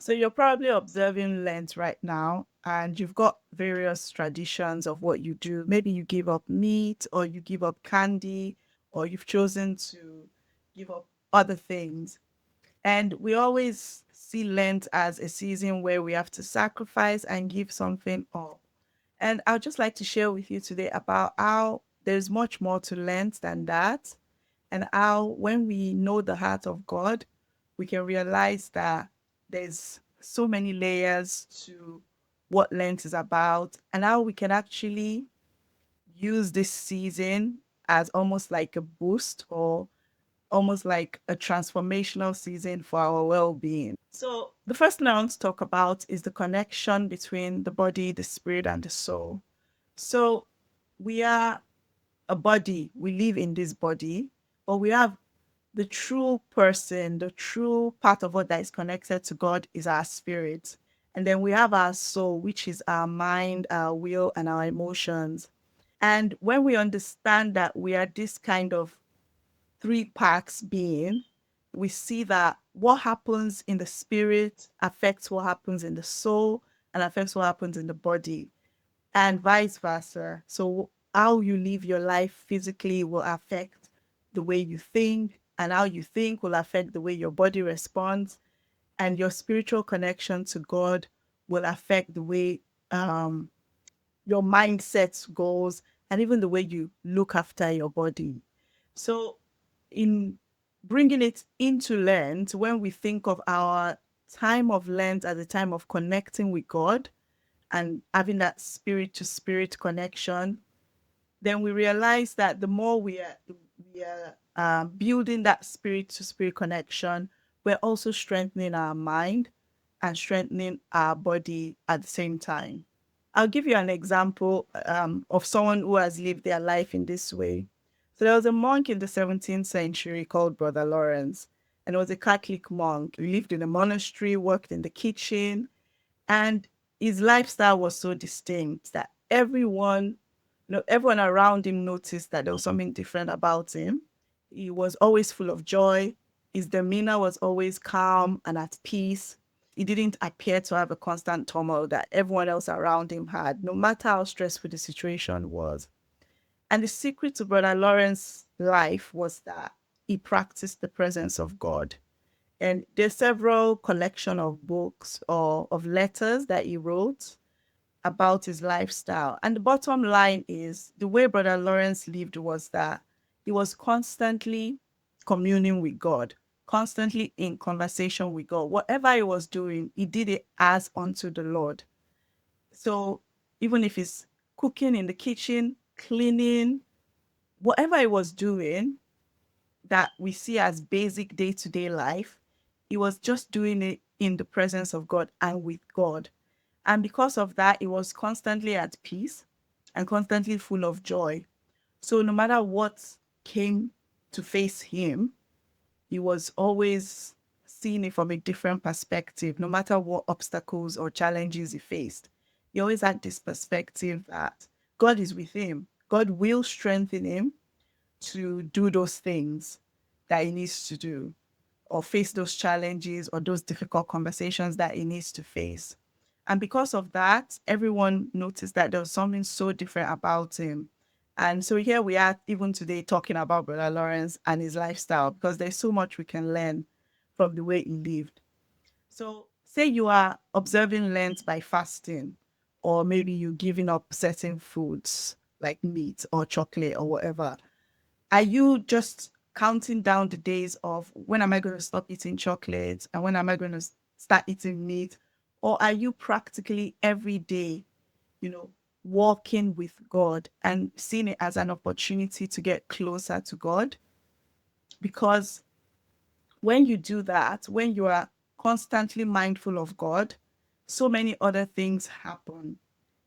So you're probably observing Lent right now, and you've got various traditions of what you do. Maybe you give up meat, or you give up candy, or you've chosen to give up other things. And we always see Lent as a season where we have to sacrifice and give something up. And I'd just like to share with you today about how there's much more to Lent than that, and how when we know the heart of God, we can realize that there's so many layers to what Lent is about, and how we can actually use this season as almost like a boost or almost like a transformational season for our well being. So, the first thing I want to talk about is the connection between the body, the spirit, and the soul. So, we are a body, we live in this body, but we have the true person, the true part of what that is connected to God is our spirit. And then we have our soul, which is our mind, our will, and our emotions. And when we understand that we are this kind of three parts being, we see that what happens in the spirit affects what happens in the soul and affects what happens in the body, and vice versa. So, how you live your life physically will affect the way you think, and how you think will affect the way your body responds, and your spiritual connection to God will affect the way your mindset goes, and even the way you look after your body. So, in bringing it into Lent, when we think of our time of Lent as a time of connecting with God and having that spirit to spirit connection, then we realize that the more we are building that spirit to spirit connection, we're also strengthening our mind and strengthening our body at the same time. I'll give you an example of someone who has lived their life in this way. So there was a monk in the 17th century called Brother Lawrence, and he was a Catholic monk. He lived in a monastery, worked in the kitchen, and his lifestyle was so distinct that everyone around him noticed that there was something different about him. He was always full of joy. His demeanor was always calm and at peace. He didn't appear to have a constant turmoil that everyone else around him had, no matter how stressful the situation was. And the secret to Brother Lawrence's life was that he practiced the presence of God. And there's several collection of books or of letters that he wrote about his lifestyle. And the bottom line is the way Brother Lawrence lived was that he was constantly communing with God, constantly in conversation with God. Whatever he was doing, he did it as unto the Lord. So even if he's cooking in the kitchen, cleaning, whatever he was doing that we see as basic day to day life, he was just doing it in the presence of God and with God. And because of that, he was constantly at peace and constantly full of joy. So no matter what came to face him, he was always seeing it from a different perspective, no matter what obstacles or challenges he faced. He always had this perspective that God is with him. God will strengthen him to do those things that he needs to do, or face those challenges or those difficult conversations that he needs to face. And because of that, everyone noticed that there was something so different about him. And so here we are, even today, talking about Brother Lawrence and his lifestyle, because there's so much we can learn from the way he lived. So, say you are observing Lent by fasting, or maybe you giving up certain foods like meat or chocolate or whatever. Are you just counting down the days of when am I going to stop eating chocolate and when am I going to start eating meat? Or are you practically every day, you know, walking with God and seeing it as an opportunity to get closer to God? Because when you do that, when you are constantly mindful of God, so many other things happen.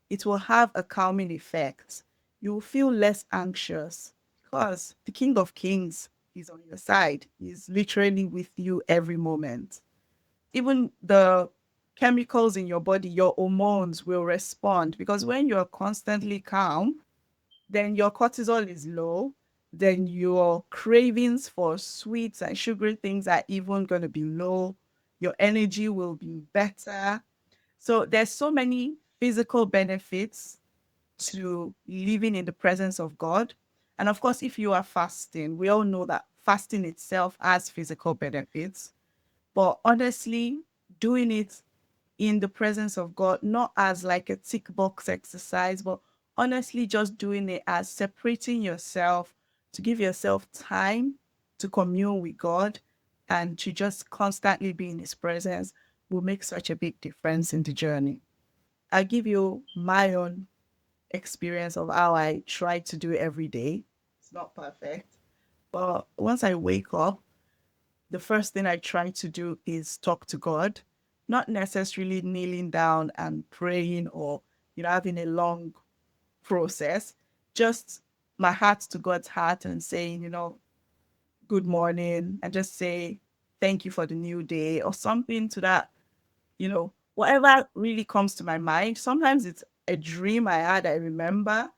It will have a calming effect. You will feel less anxious because the King of Kings is on your side. He's literally with you every moment. Even the chemicals in your body, your hormones will respond because when you're constantly calm, then your cortisol is low, then your cravings for sweets and sugary things are even going to be low. your energy will be better. So there's so many physical benefits to living in the presence of God. And of course, if you are fasting, we all know that fasting itself has physical benefits. But honestly, doing it in the presence of God, not as like a tick box exercise, but honestly just doing it as separating yourself to give yourself time to commune with God and to just constantly be in His presence will make such a big difference in the journey. I'll give you my own experience of how I try to do it every day. It's not perfect, but once I wake up, the first thing I try to do is talk to God, not necessarily kneeling down and praying or, having a long process, just my heart to God's heart and saying, good morning, and just say, thank you for the new day or something to that, whatever really comes to my mind. Sometimes it's a dream I had, I remember,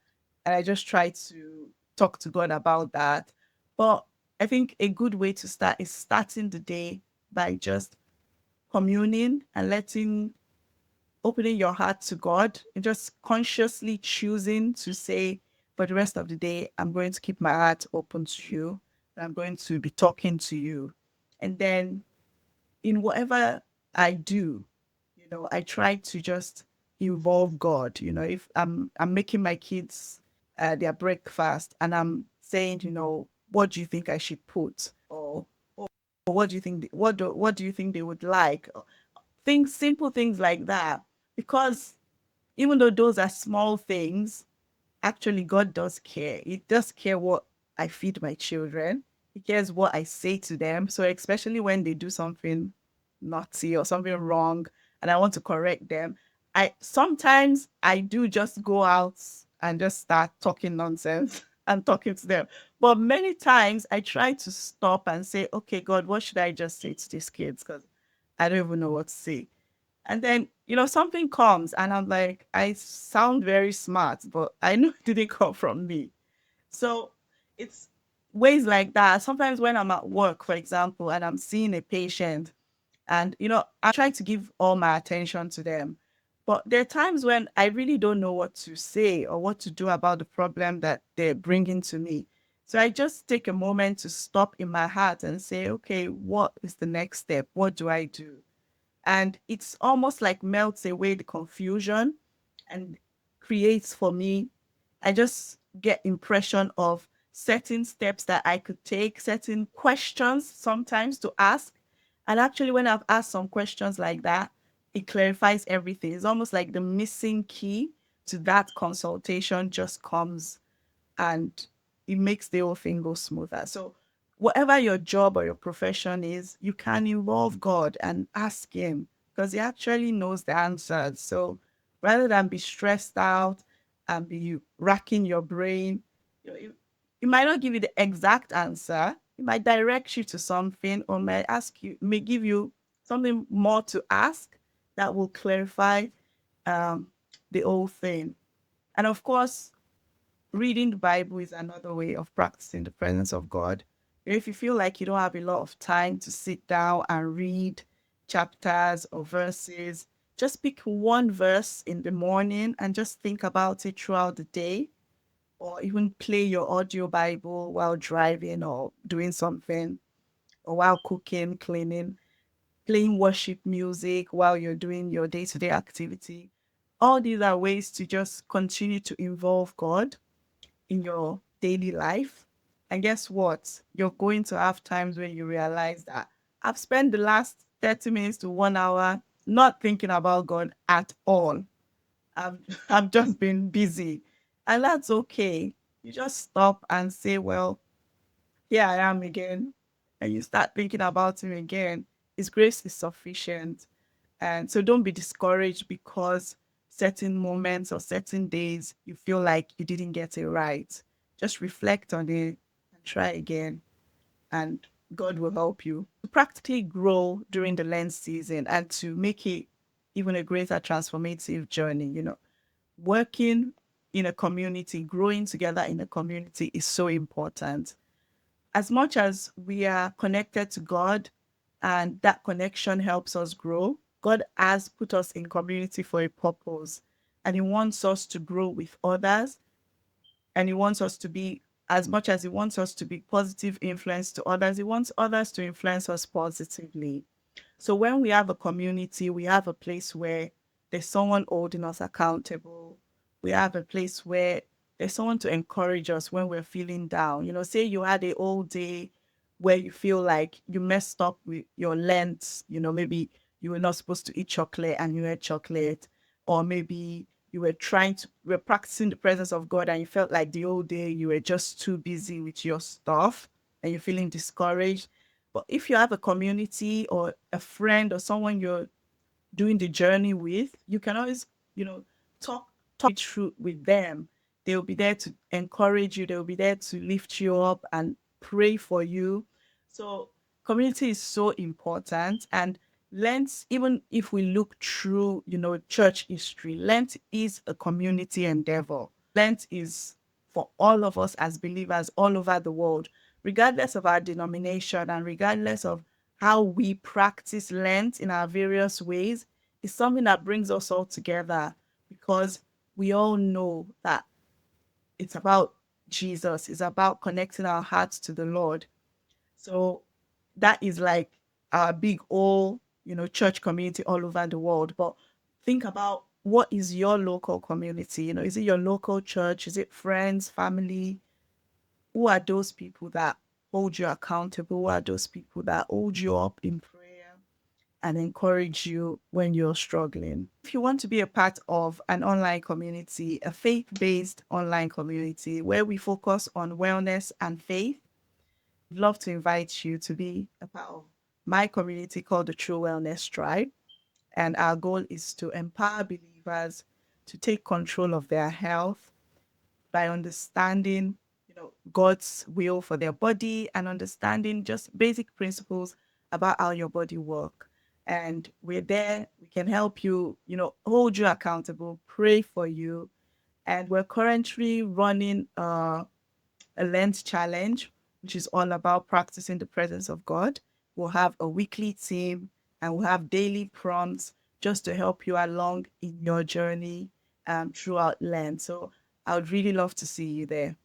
and I just try to talk to God about that. But I think a good way to start is starting the day by just communing and opening your heart to God and just consciously choosing to say, for the rest of the day, I'm going to keep my heart open to you and I'm going to be talking to you. And then in whatever I do, I try to just involve God. If I'm making my kids their breakfast and I'm saying, what do you think I should put, or what do you think what do you think they would like? Things, simple things like that. Because even though those are small things, actually God does care. He does care what I feed my children. He cares what I say to them. So especially when they do something naughty or something wrong and I want to correct them, I sometimes I do just go out and just start talking nonsense and talking to them. But many times I try to stop and say, okay, God, what should I just say to these kids? Because I don't even know what to say. And then, something comes and I'm like, I sound very smart, but I know it didn't come from me. So it's ways like that. Sometimes when I'm at work, for example, and I'm seeing a patient and, I try to give all my attention to them. But there are times when I really don't know what to say or what to do about the problem that they're bringing to me. So I just take a moment to stop in my heart and say, okay, what is the next step? What do I do? And it's almost like melts away the confusion and creates for me, I just get impression of certain steps that I could take, certain questions sometimes to ask. And actually when I've asked some questions like that, it clarifies everything. It's almost like the missing key to that consultation just comes and it makes the whole thing go smoother. So whatever your job or your profession is, you can involve God and ask Him because He actually knows the answers. So rather than be stressed out and be racking your brain, he might not give you the exact answer. He might direct you to something or may give you something more to ask that will clarify um, the whole thing. And of course, reading the Bible is another way of practicing the presence of God. If you feel like you don't have a lot of time to sit down and read chapters or verses, just pick one verse in the morning and just think about it throughout the day, or even play your audio Bible while driving or doing something, or while cooking, cleaning, playing worship music while you're doing your day to day activity. All these are ways to just continue to involve God in your daily life. And guess what? You're going to have times when you realize that I've spent the last 30 minutes to 1 hour not thinking about God at all. I've, I've just been busy. And that's okay. You just stop and say, well, here I am again. And you start thinking about Him again. His grace is sufficient. And so don't be discouraged because certain moments or certain days you feel like you didn't get it right. Just reflect on it and try again, and God will help you to practically grow during the Lent season and to make it even a greater transformative journey. Working in a community, growing together in a community is so important. As much as we are connected to God and that connection helps us grow. God has put us in community for a purpose, and He wants us to grow with others, and He wants us to be, as much as He wants us to be positive influence to others, He wants others to influence us positively. So when we have a community, we have a place where there's someone holding us accountable. We have a place where there's someone to encourage us when we're feeling down. Say you had a whole day where you feel like you messed up with your Lent, maybe you were not supposed to eat chocolate and you ate chocolate, or maybe you were practicing the presence of God and you felt like the whole day you were just too busy with your stuff and you're feeling discouraged. But if you have a community or a friend or someone you're doing the journey with, you can always, talk it through with them. They'll be there to encourage you, they'll be there to lift you up and pray for you. So community is so important. And Lent, even if we look through, church history, Lent is a community endeavor. Lent is for all of us as believers all over the world, regardless of our denomination and regardless of how we practice Lent in our various ways, is something that brings us all together, because we all know that it's about Jesus, it's about connecting our hearts to the Lord. So that is like our big all, church community all over the world. But think about, what is your local community? Is it your local church? Is it friends, family? Who are those people that hold you accountable? Who are those people that hold you up in prayer and encourage you when you're struggling? If you want to be a part of an online community, a faith based online community where we focus on wellness and faith, I'd love to invite you to be a part of my community called the True Wellness Tribe. And our goal is to empower believers to take control of their health by understanding, God's will for their body and understanding just basic principles about how your body work. And we're there. We can help you, hold you accountable, pray for you. And we're currently running a Lent challenge, which is all about practicing the presence of God. We'll have a weekly theme and we'll have daily prompts just to help you along in your journey throughout Lent. So I would really love to see you there.